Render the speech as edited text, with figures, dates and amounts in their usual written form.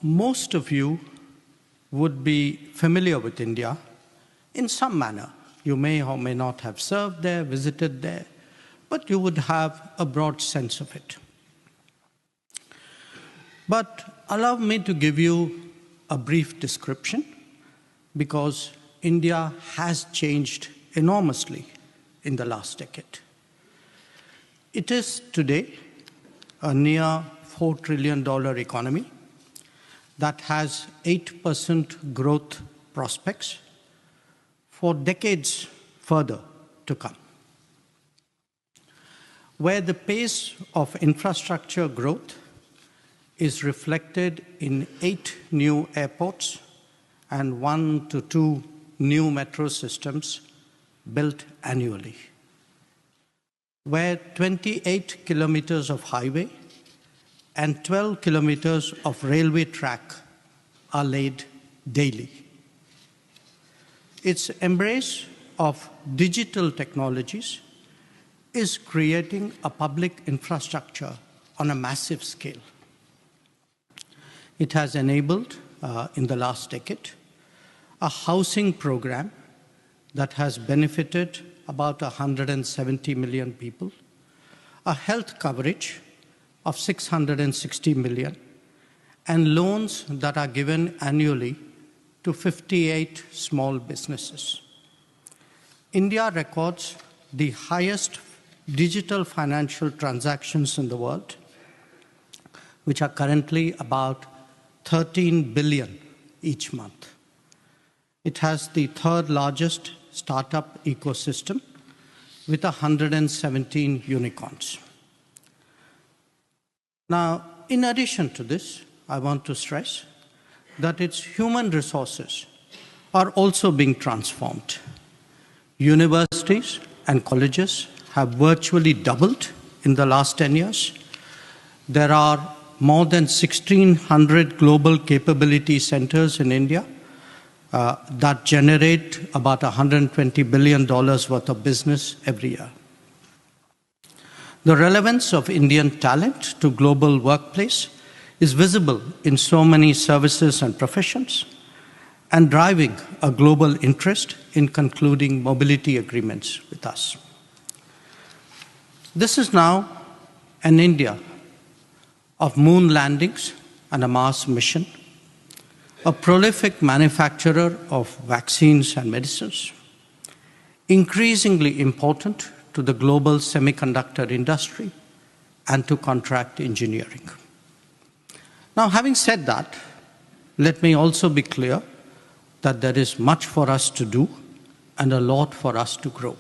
most of you would be familiar with India in some manner. You may or may not have served there, visited there, but you would have a broad sense of it. But allow me to give you a brief description, because India has changed enormously in the last decade. It is today a near $4 trillion economy that has 8% growth prospects for decades further to come, where the pace of infrastructure growth is reflected in 8 new airports and 1 to 2 new metro systems built annually, where 28 kilometers of highway and 12 kilometers of railway track are laid daily. Its embrace of digital technologies is creating a public infrastructure on a massive scale. It has enabled, in the last decade, a housing program that has benefited about 170 million people, a health coverage of 660 million, and loans that are given annually to 58 small businesses. India records the highest digital financial transactions in the world, which are currently about 13 billion each month. It has the 3rd largest startup ecosystem with 117 unicorns. Now, in addition to this, I want to stress that its human resources are also being transformed. Universities and colleges have virtually doubled in the last 10 years. There are more than 1,600 global capability centers in India that generate about $120 billion worth of business every year. The relevance of Indian talent to global workplace is visible in so many services and professions, and driving a global interest in concluding mobility agreements with us. This is now an India of moon landings and a Mars mission, a prolific manufacturer of vaccines and medicines, increasingly important to the global semiconductor industry and to contract engineering. Now, having said that, let me also be clear that there is much for us to do and a lot for us to grow.